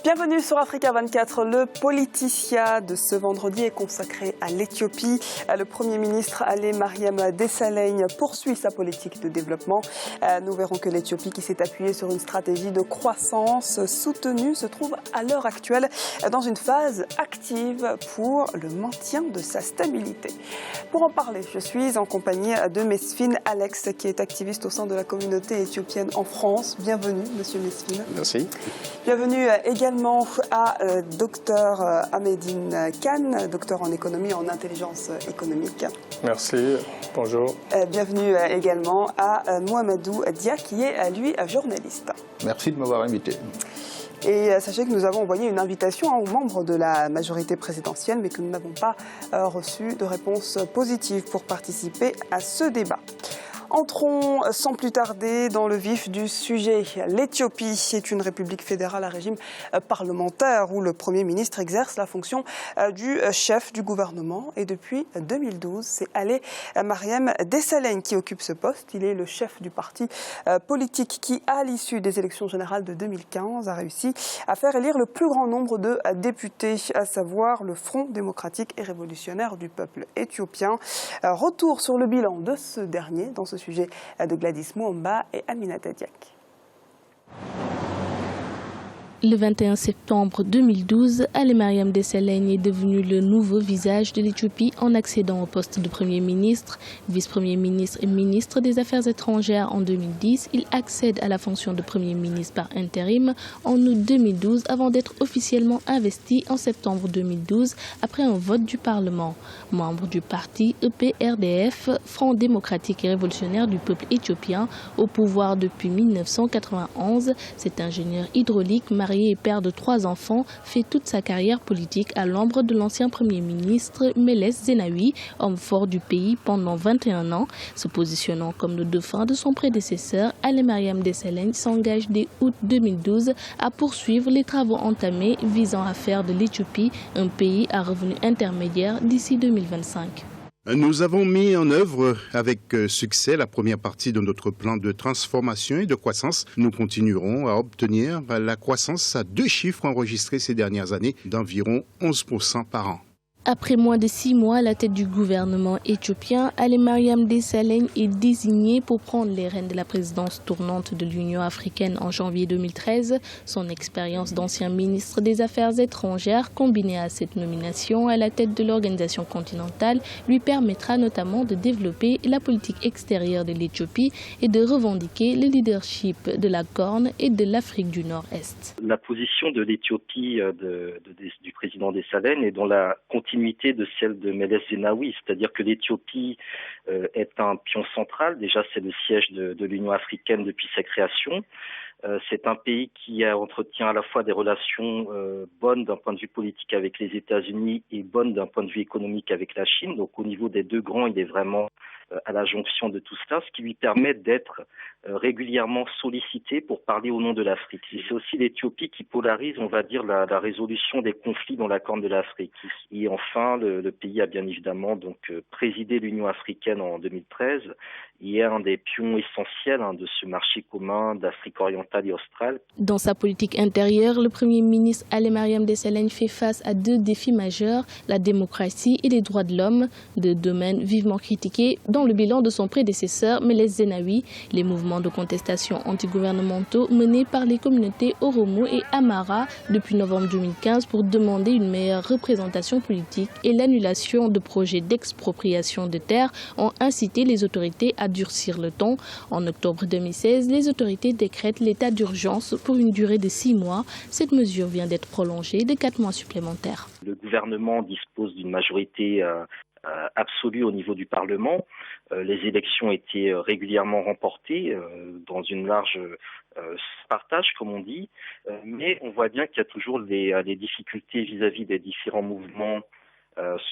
Bienvenue sur Africa 24. Le Politicia de ce vendredi est consacré à l'Éthiopie. Le Premier ministre Hailemariam Desalegn poursuit sa politique de développement. Nous verrons que l'Éthiopie, qui s'est appuyée sur une stratégie de croissance soutenue, se trouve à l'heure actuelle dans une phase active pour le maintien de sa stabilité. Pour en parler, je suis en compagnie de Mesfin Alex, qui est activiste au sein de la communauté éthiopienne en France. Bienvenue, Monsieur Mesfin. Merci. Bienvenue également à Dr Ahmedine Khan, docteur en économie et en intelligence économique. Merci, bonjour. Bienvenue également à Mohamedou Dia, qui est lui journaliste. Merci de m'avoir invité. Et sachez que nous avons envoyé une invitation aux membres de la majorité présidentielle, mais que nous n'avons pas reçu de réponse positive pour participer à ce débat. Entrons sans plus tarder dans le vif du sujet. L'Éthiopie est une république fédérale à régime parlementaire où le Premier ministre exerce la fonction du chef du gouvernement. Et depuis 2012, c'est Hailemariam Desalegn qui occupe ce poste. Il est le chef du parti politique qui, à l'issue des élections générales de 2015, a réussi à faire élire le plus grand nombre de députés, à savoir le Front démocratique et révolutionnaire du peuple éthiopien. Retour sur le bilan de ce dernier dans ce sujet de Gladys Muamba et Aminata Diak. Le 21 septembre 2012, Hailemariam Desalegn est devenu le nouveau visage de l'Éthiopie en accédant au poste de Premier ministre, vice-premier ministre et ministre des Affaires étrangères en 2010. Il accède à la fonction de Premier ministre par intérim en août 2012 avant d'être officiellement investi en septembre 2012 après un vote du Parlement. Membre du parti EPRDF, Front démocratique et révolutionnaire du peuple éthiopien, au pouvoir depuis 1991, cet ingénieur hydraulique marié et père de 3 enfants, fait toute sa carrière politique à l'ombre de l'ancien Premier ministre Meles Zenawi, homme fort du pays pendant 21 ans. Se positionnant comme le dauphin de son prédécesseur, Hailemariam Desalegn s'engage dès août 2012 à poursuivre les travaux entamés visant à faire de l'Éthiopie un pays à revenu intermédiaire d'ici 2025. Nous avons mis en œuvre avec succès la première partie de notre plan de transformation et de croissance. Nous continuerons à obtenir la croissance à 2 chiffres enregistrés ces dernières années d'environ 11% par an. Après moins de 6 mois à la tête du gouvernement éthiopien, Hailemariam Desalegn est désigné pour prendre les rênes de la présidence tournante de l'Union africaine en janvier 2013. Son expérience d'ancien ministre des Affaires étrangères, combinée à cette nomination à la tête de l'organisation continentale, lui permettra notamment de développer la politique extérieure de l'Éthiopie et de revendiquer le leadership de la Corne et de l'Afrique du Nord-Est. La position de l'Éthiopie du président Desalegn est dans la continuité de celle de Meles Zenawi, c'est-à-dire que l'Éthiopie est un pion central. Déjà, c'est le siège de l'Union africaine depuis sa création. C'est un pays qui entretient à la fois des relations bonnes d'un point de vue politique avec les États-Unis et bonnes d'un point de vue économique avec la Chine. Donc au niveau des 2 grands, il est vraiment à la jonction de tout cela, ce qui lui permet d'être régulièrement sollicité pour parler au nom de l'Afrique. C'est aussi l'Éthiopie qui polarise, on va dire, la résolution des conflits dans la Corne de l'Afrique. Et enfin, le pays a bien évidemment donc présidé l'Union africaine en 2013 et est un des pions essentiels de ce marché commun d'Afrique orientale et australe. Dans sa politique intérieure, le Premier ministre Hailemariam Desalegn fait face à 2 défis majeurs, la démocratie et les droits de l'homme, 2 domaines vivement critiqués dans le bilan de son prédécesseur Meles Zenawi. Les mouvements de contestation antigouvernementaux menés par les communautés Oromo et Amara depuis novembre 2015 pour demander une meilleure représentation politique et l'annulation de projets d'expropriation de terres ont incité les autorités à durcir le ton. En octobre 2016, les autorités décrètent l'état d'urgence pour une durée de 6 mois. Cette mesure vient d'être prolongée de 4 mois supplémentaires. Le gouvernement dispose d'une majorité absolue au niveau du Parlement. Les élections étaient régulièrement remportées dans une large partage, comme on dit, mais on voit bien qu'il y a toujours les difficultés vis-à-vis des différents mouvements,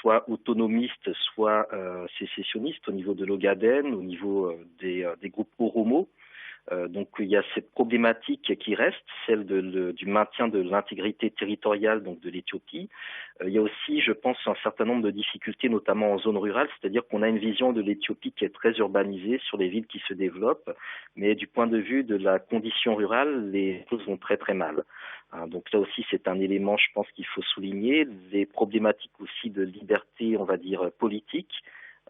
soit autonomistes, soit sécessionnistes au niveau de l'Ogaden, au niveau des groupes Oromo. Donc il y a cette problématique qui reste, celle du maintien de l'intégrité territoriale donc de l'Éthiopie. Il y a aussi, je pense, un certain nombre de difficultés, notamment en zone rurale, c'est-à-dire qu'on a une vision de l'Éthiopie qui est très urbanisée sur les villes qui se développent, mais du point de vue de la condition rurale, les choses vont très très mal. Donc là aussi, c'est un élément, je pense, qu'il faut souligner. Les problématiques aussi de liberté, on va dire, politique,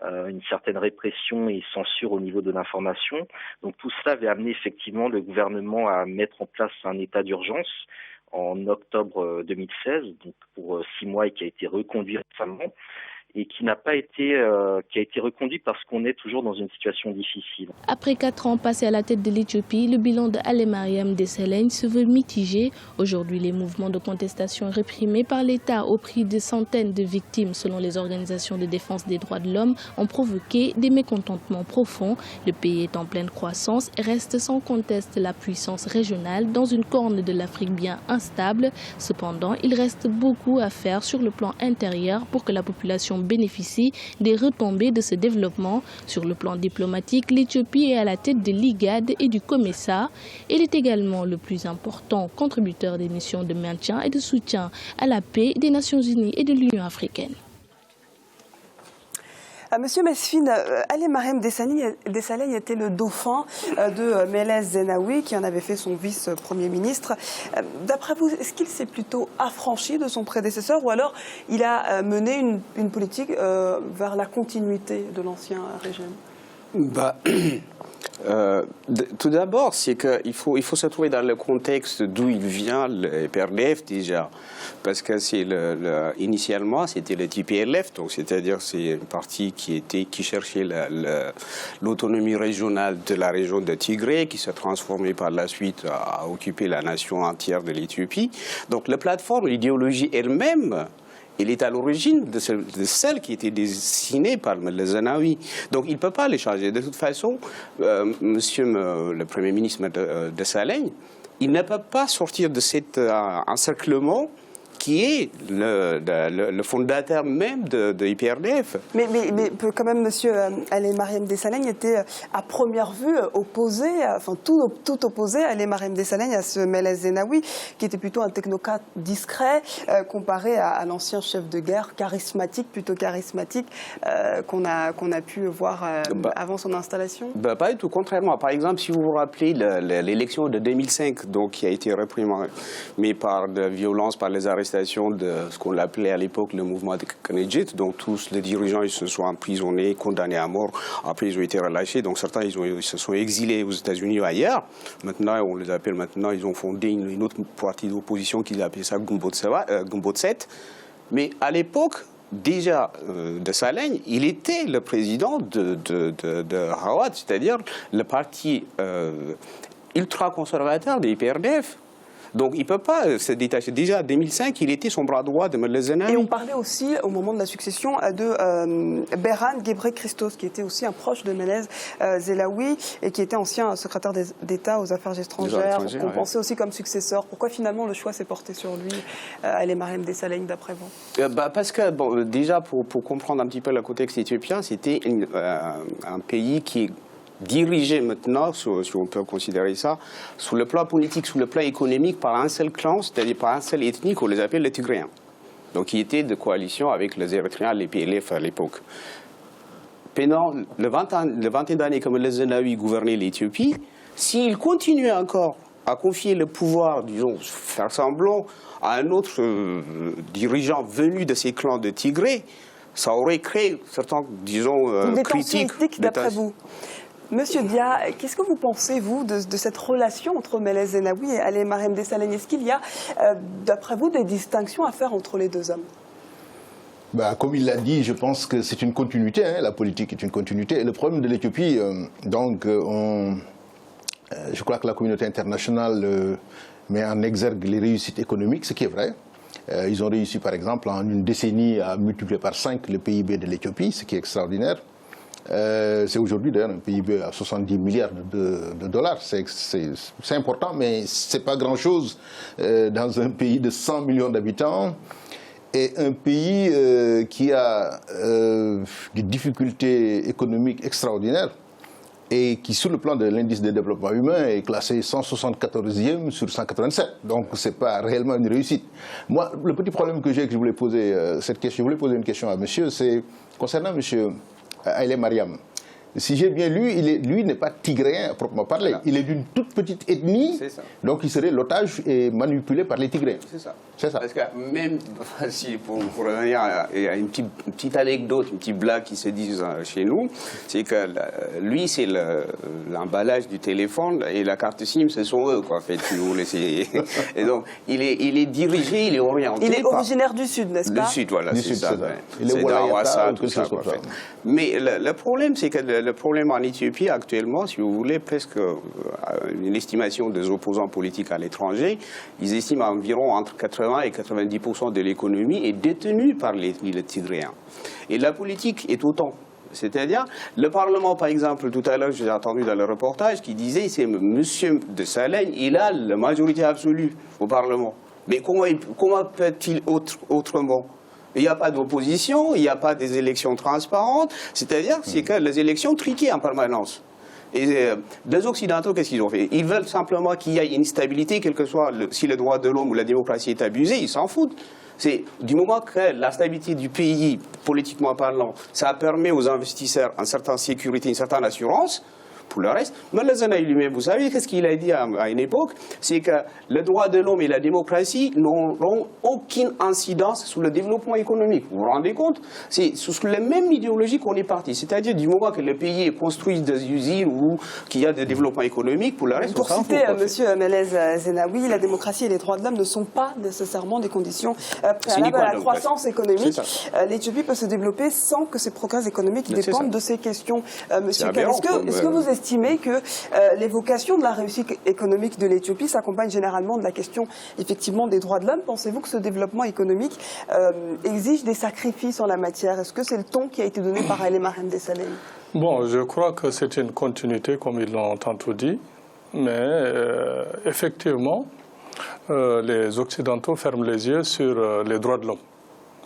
une certaine répression et censure au niveau de l'information. Donc tout cela avait amené effectivement le gouvernement à mettre en place un état d'urgence en octobre 2016, donc pour 6 mois et qui a été reconduit récemment et qui n'a pas été, qui a été reconduit parce qu'on est toujours dans une situation difficile. Après 4 ans passés à la tête de l'Éthiopie, le bilan de Hailemariam Desalegn se veut mitigé. Aujourd'hui, les mouvements de contestation réprimés par l'État au prix de centaines de victimes selon les organisations de défense des droits de l'homme ont provoqué des mécontentements profonds. Le pays est en pleine croissance et reste sans conteste la puissance régionale dans une corne de l'Afrique bien instable. Cependant, il reste beaucoup à faire sur le plan intérieur pour que la population bénéficie des retombées de ce développement. Sur le plan diplomatique, l'Éthiopie est à la tête de l'IGAD et du COMESA. Elle est également le plus important contributeur des missions de maintien et de soutien à la paix des Nations Unies et de l'Union africaine. Monsieur Mesfin, Hailemariam Desalegn était le dauphin de Meles Zenawi, qui en avait fait son vice-premier ministre. D'après vous, est-ce qu'il s'est plutôt affranchi de son prédécesseur ou alors il a mené une politique vers la continuité de l'ancien régime? Tout d'abord, c'est qu'il faut se trouver dans le contexte d'où il vient, le PRDF déjà. Parce que initialement, c'était le TPLF, donc c'est-à-dire c'est un parti qui cherchait l'autonomie régionale de la région de Tigré, qui s'est transformé par la suite à occuper la nation entière de l'Éthiopie. Donc la plateforme, l'idéologie elle-même, il est à l'origine de celle qui était dessinée par Meles Zenawi. Donc il ne peut pas les changer. De toute façon, monsieur le Premier ministre Desalegn, il ne peut pas sortir de cet encerclement qui est le fondateur même de l'IPRDF. Mais quand même, monsieur Hailemariam Desalegn était à première vue opposé, enfin tout opposé à Hailemariam Desalegn, à ce Meles Zenawi, qui était plutôt un technocrate discret, comparé à l'ancien chef de guerre, plutôt charismatique, qu'on a pu voir avant son installation. Pas du tout, contrairement. Par exemple, si vous vous rappelez l'élection de 2005, donc, qui a été réprimée par de violence, par les arrestations de ce qu'on appelait à l'époque le mouvement de Kennedy. Donc tous les dirigeants ils se sont emprisonnés, condamnés à mort. Après ils ont été relâchés. Donc certains ils se sont exilés aux États-Unis ou ailleurs. Maintenant on les appelle ils ont fondé une autre partie d'opposition qu'ils appellent ça Gumbot 7. Mais à l'époque déjà Desalegn, il était le président de Hawat, c'est-à-dire le parti ultra-conservateur de l'IPRDF. Donc il ne peut pas se détacher. Déjà en 2005, il était son bras droit de Meles Zenawi. Et on parlait aussi, au moment de la succession, de Berhan Gebre-Christos, qui était aussi un proche de Meles Zenawi et qui était ancien secrétaire d'État aux Affaires étrangères. On pensait aussi comme successeur. Pourquoi finalement le choix s'est porté sur lui, Hailemariam Desalegn, d'après vous? Parce que, déjà, pour comprendre un petit peu le contexte éthiopien, c'était un pays qui est dirigé maintenant, si on peut considérer ça, sur le plan politique, sur le plan économique, par un seul clan, c'est-à-dire par un seul ethnique, on les appelle les Tigréens. Donc, qui étaient de coalition avec les Érythréens, les PLF à l'époque. Pendant le 20 d'années que Meles Zenawi gouvernait l'Éthiopie, s'il continuait encore à confier le pouvoir, disons, faire semblant à un autre dirigeant venu de ces clans de Tigré, ça aurait créé certains, disons, critiques. D'après vous. Monsieur Dia, qu'est-ce que vous pensez, vous, de cette relation entre Meles Zenawi et Hailemariam Desalegn? Est-ce qu'il y a, d'après vous, des distinctions à faire entre les deux hommes? Comme il l'a dit, je pense que c'est une continuité, la politique est une continuité. Et le problème de l'Éthiopie, je crois que la communauté internationale met en exergue les réussites économiques, ce qui est vrai. Ils ont réussi, par exemple, en une décennie à multiplier par 5 le PIB de l'Éthiopie, ce qui est extraordinaire. C'est aujourd'hui d'ailleurs un PIB à 70 milliards de dollars. C'est important, mais ce n'est pas grand-chose dans un pays de 100 millions d'habitants et un pays qui a des difficultés économiques extraordinaires. et qui, sur le plan de l'indice de développement humain, est classé 174e sur 187. Donc, ce n'est pas réellement une réussite. Moi, le petit problème que j'ai, que je voulais poser je voulais poser une question à monsieur, c'est concernant monsieur Haïlé Mariam. Si j'ai bien lu, lui n'est pas tigréen à proprement parler. Voilà. Il est d'une toute petite ethnie, donc il serait l'otage et manipulé par les Tigréens. C'est ça. C'est ça. Parce que même, si pour revenir à une petite anecdote, une petite blague qui se dit chez nous, c'est que lui, c'est l'emballage du téléphone et la carte SIM, ce sont eux, quoi, en fait. Et donc, il est dirigé, il est orienté. Il est originaire du Sud, n'est-ce pas? Du Sud, voilà, c'est ça. Il est dans Ouattara, tout ça, quoi, en fait. Mais le problème, c'est que le problème en Éthiopie actuellement, si vous voulez, presque une estimation des opposants politiques à l'étranger, ils estiment environ entre 80 et 90% de l'économie est détenue par les Tigréens. Et la politique est autant. C'est-à-dire, le Parlement, par exemple, tout à l'heure, j'ai entendu dans le reportage, qui disait c'est M. Dessalegne, il a la majorité absolue au Parlement. Mais comment peut-il autrement? Il n'y a pas d'opposition, il n'y a pas des élections transparentes, c'est-à-dire c'est que les élections triquées en permanence. Et les Occidentaux, qu'est-ce qu'ils ont fait? Ils veulent simplement qu'il y ait une stabilité, quel que soit si le droit de l'homme ou la démocratie est abusé, ils s'en foutent. C'est du moment que la stabilité du pays, politiquement parlant, ça permet aux investisseurs une certaine sécurité, une certaine assurance. Pour le reste, Meles lui-même, vous savez, qu'est-ce qu'il a dit à une époque? C'est que le droit de l'homme et la démocratie n'auront aucune incidence sur le développement économique. Vous vous rendez compte? C'est sur la même idéologie qu'on est parti. C'est-à-dire du moment que le pays construit des usines ou qu'il y a des développements économiques, pour le reste, pour citer M. Meles Zenawi, la démocratie et les droits de l'homme ne sont pas nécessairement des conditions préalables à la croissance économique. L'Éthiopie peut se développer sans que ses progrès économiques dépendent de ces questions. Monsieur Kane, est-ce que vous estimez que l'évocation de la réussite économique de l'Éthiopie s'accompagne généralement de la question effectivement des droits de l'homme? Pensez-vous que ce développement économique exige des sacrifices en la matière? Est-ce que c'est le ton qui a été donné par Haïlé Mariam Dessalegne? Bon, je crois que c'est une continuité, comme ils l'ont tantôt dit, mais effectivement, les Occidentaux ferment les yeux sur les droits de l'homme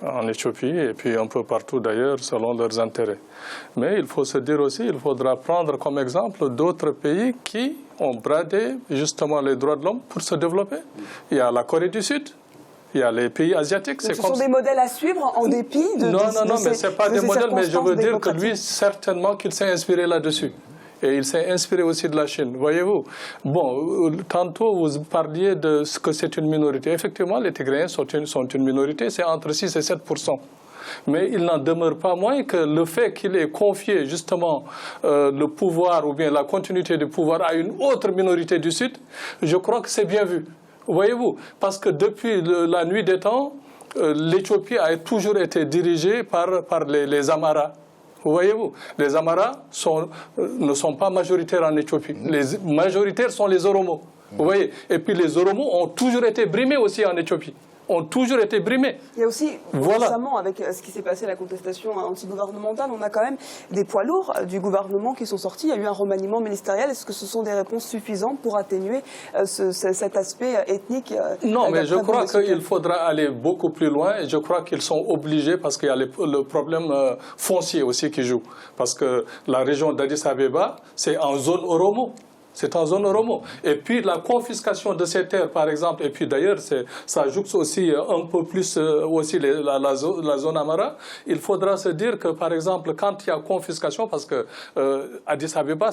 en Éthiopie et puis un peu partout d'ailleurs selon leurs intérêts. Mais il faut se dire aussi, il faudra prendre comme exemple d'autres pays qui ont bradé justement les droits de l'homme pour se développer. Il y a la Corée du Sud, il y a les pays asiatiques. Ce sont des modèles à suivre en dépit de Non, mais ce n'est pas des modèles, mais je veux dire que lui, certainement qu'il s'est inspiré là-dessus. Et il s'est inspiré aussi de la Chine, voyez-vous. Bon, tantôt vous parliez de ce que c'est une minorité. Effectivement, les Tigréens sont une minorité, c'est entre 6 et 7%. Mais il n'en demeure pas moins que le fait qu'il ait confié justement le pouvoir ou bien la continuité du pouvoir à une autre minorité du Sud, je crois que c'est bien vu. Voyez-vous, parce que depuis la nuit des temps, l'Éthiopie a toujours été dirigée par les Amaras. Voyez-vous, les Amaras ne sont pas majoritaires en Éthiopie. Les majoritaires sont les Oromos. Vous voyez, et puis les Oromos ont toujours été brimés aussi en Éthiopie. Ont toujours été brimés. Il y a aussi, récemment, avec ce qui s'est passé, la contestation antigouvernementale, on a quand même des poids lourds du gouvernement qui sont sortis. Il y a eu un remaniement ministériel. Est-ce que ce sont des réponses suffisantes pour atténuer cet aspect ethnique? Non, mais je crois qu'il faudra aller beaucoup plus loin. Et je crois qu'ils sont obligés parce qu'il y a le problème foncier aussi qui joue. Parce que la région d'Addis Abeba, c'est en zone Oromo. C'est en zone Oromo. Et puis la confiscation de ces terres, par exemple, et puis d'ailleurs, ça joue aussi un peu plus aussi la zone Amara. Il faudra se dire que, par exemple, quand il y a confiscation, parce que Addis Abeba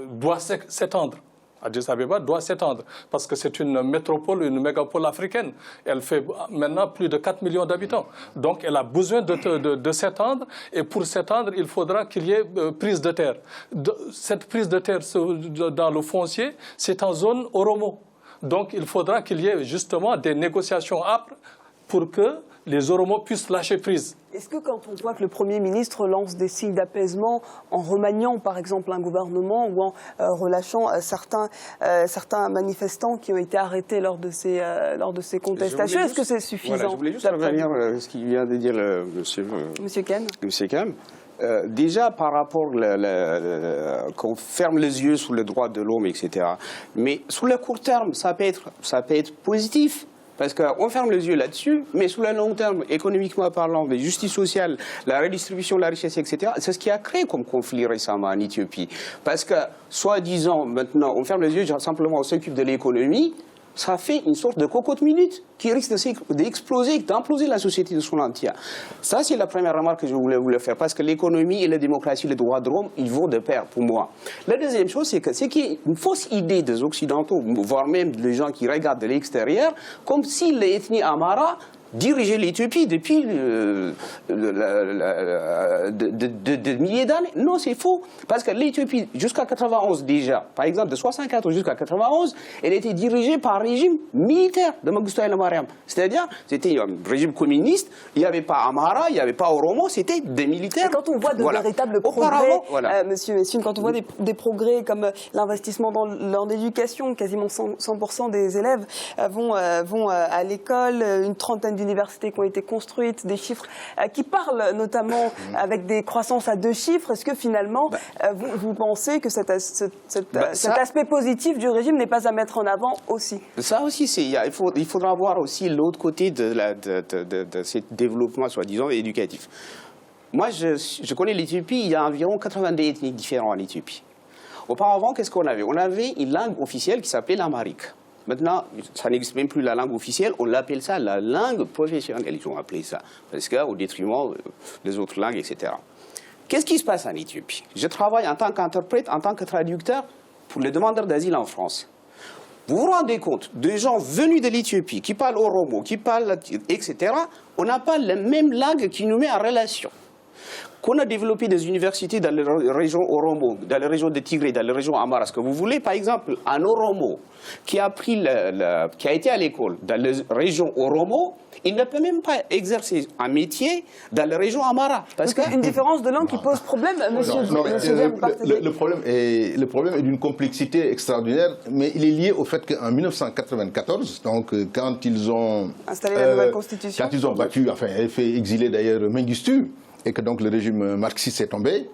doit s'étendre. Addis Abeba doit s'étendre parce que c'est une métropole, une mégapole africaine. Elle fait maintenant plus de 4 millions d'habitants. Donc elle a besoin de s'étendre et pour s'étendre, il faudra qu'il y ait prise de terre. Cette prise de terre dans le foncier, c'est en zone Oromo. Donc il faudra qu'il y ait justement des négociations âpres pour que les Oromos puissent lâcher prise. Est-ce que quand on voit que le Premier ministre lance des signes d'apaisement en remaniant par exemple un gouvernement ou en relâchant certains manifestants qui ont été arrêtés lors de ces contestations, est-ce que c'est suffisant? Voilà, je voulais juste revenir à ce qu'il vient de dire Monsieur Kane. Déjà par rapport qu'on ferme les yeux sur les droits de l'homme, etc. Mais sur le court terme, ça peut être positif. Parce qu'on ferme les yeux là-dessus, mais sous le long terme, économiquement parlant, de justice sociale, la redistribution de la richesse, etc., c'est ce qui a créé comme conflit récemment en Éthiopie. Parce que, soi-disant, maintenant, on ferme les yeux, simplement on s'occupe de l'économie, ça fait une sorte de cocotte minute qui risque d'exploser, d'imploser la société de son entière. Ça, c'est la première remarque que je voulais vous faire, parce que l'économie et la démocratie, les droits de l'homme, ils vont de pair pour moi. La deuxième chose, c'est qu'il y a une fausse idée des Occidentaux, voire même des gens qui regardent de l'extérieur, comme si l'ethnie Amhara diriger l'Éthiopie depuis des milliers d'années. Non, c'est faux. Parce que l'Éthiopie, jusqu'à 91 déjà, par exemple, de 64 jusqu'à 91, elle était dirigée par un régime militaire de Mengistu Haile Mariam. C'est-à-dire, c'était un régime communiste, il n'y avait pas Amhara, il n'y avait pas Oromo, c'était des militaires. Et quand on voit de véritables progrès, monsieur Messine, quand on voit des progrès comme l'investissement dans l'éducation, quasiment 100% des élèves vont à l'école, une trentaine d'universités qui ont été construites, des chiffres qui parlent notamment avec des croissances à 2 chiffres. Est-ce que finalement, vous pensez que cet aspect positif du régime n'est pas à mettre en avant aussi? Ça aussi, il faudra voir aussi l'autre côté de ce développement, soi-disant, éducatif. Moi, je connais l'Éthiopie, il y a environ 82 ethnies différentes en Éthiopie. Auparavant, qu'est-ce qu'on avait? On avait une langue officielle qui s'appelait l'amharique. Maintenant, ça n'existe même plus la langue officielle, on l'appelle ça la langue professionnelle, ils ont appelé ça, parce qu'au détriment des autres langues, etc. Qu'est-ce qui se passe en Éthiopie? Je travaille en tant qu'interprète, en tant que traducteur pour les demandeurs d'asile en France. Vous vous rendez compte, des gens venus de l'Éthiopie, qui parlent oromo, qui parlent, etc., on n'a pas la même langue qui nous met en relation. Qu'on a développé des universités dans la région Oromo, dans la région de Tigré, dans la région Amhara, ce que vous voulez, par exemple, un Oromo qui a été à l'école dans la région Oromo, il ne peut même pas exercer un métier dans la région Amhara. Parce qu'il y a une différence de langue qui pose problème, monsieur. Le problème est d'une complexité extraordinaire, mais il est lié au fait qu'en 1994, donc quand ils ont installé la nouvelle constitution, quand ils ont battu, enfin, fait exiler d'ailleurs Mengistu, et que donc le régime marxiste est tombé,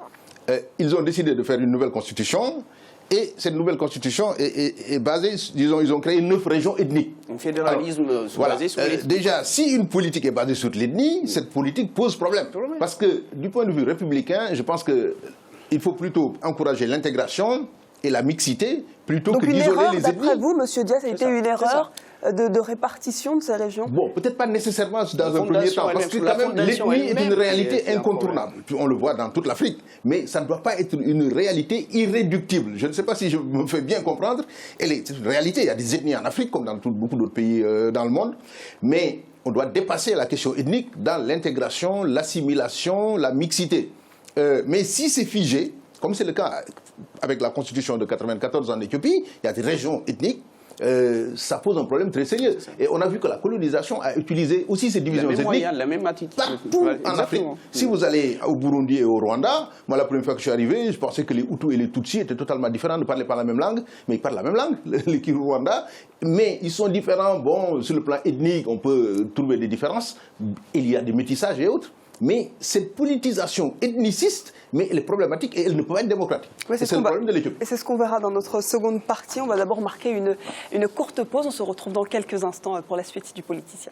ils ont décidé de faire une nouvelle constitution. Et cette nouvelle constitution est basée, disons, ils ont créé 9 régions ethniques. Un fédéralisme basé sur l'ethnie. Déjà, si une politique est basée sur l'ethnie, cette politique pose problème. Parce que du point de vue républicain, je pense qu'il faut plutôt encourager l'intégration et la mixité plutôt que d'isoler les ethnies. D'après vous, M. Dias, ça a été une erreur de répartition de ces régions? Bon, peut-être pas nécessairement dans un premier temps, parce que quand même l'ethnie est une réalité incontournable. On le voit dans toute l'Afrique, mais ça ne doit pas être une réalité irréductible. Je ne sais pas si je me fais bien comprendre. C'est une réalité, il y a des ethnies en Afrique, comme dans beaucoup d'autres pays dans le monde, mais on doit dépasser la question ethnique dans l'intégration, l'assimilation, la mixité. Mais si c'est figé, comme c'est le cas avec la constitution de 1994 en Éthiopie, il y a des régions ethniques, ça pose un problème très sérieux. Et on a vu que la colonisation a utilisé aussi ces divisions ethniques partout en Afrique. Si vous allez au Burundi et au Rwanda, moi la première fois que je suis arrivé, je pensais que les Hutus et les Tutsis étaient totalement différents, ne parlaient pas la même langue, mais ils parlent la même langue, les Kivu-Rwanda, mais ils sont différents. Bon, sur le plan ethnique, on peut trouver des différences, il y a des métissages et autres. Mais cette politisation ethniciste, mais elle est problématique et elle ne peut pas être démocratique. Oui, c'est le problème de l'Éthiopie. Et c'est ce qu'on verra dans notre seconde partie. On va d'abord marquer une courte pause. On se retrouve dans quelques instants pour la suite du Politicien.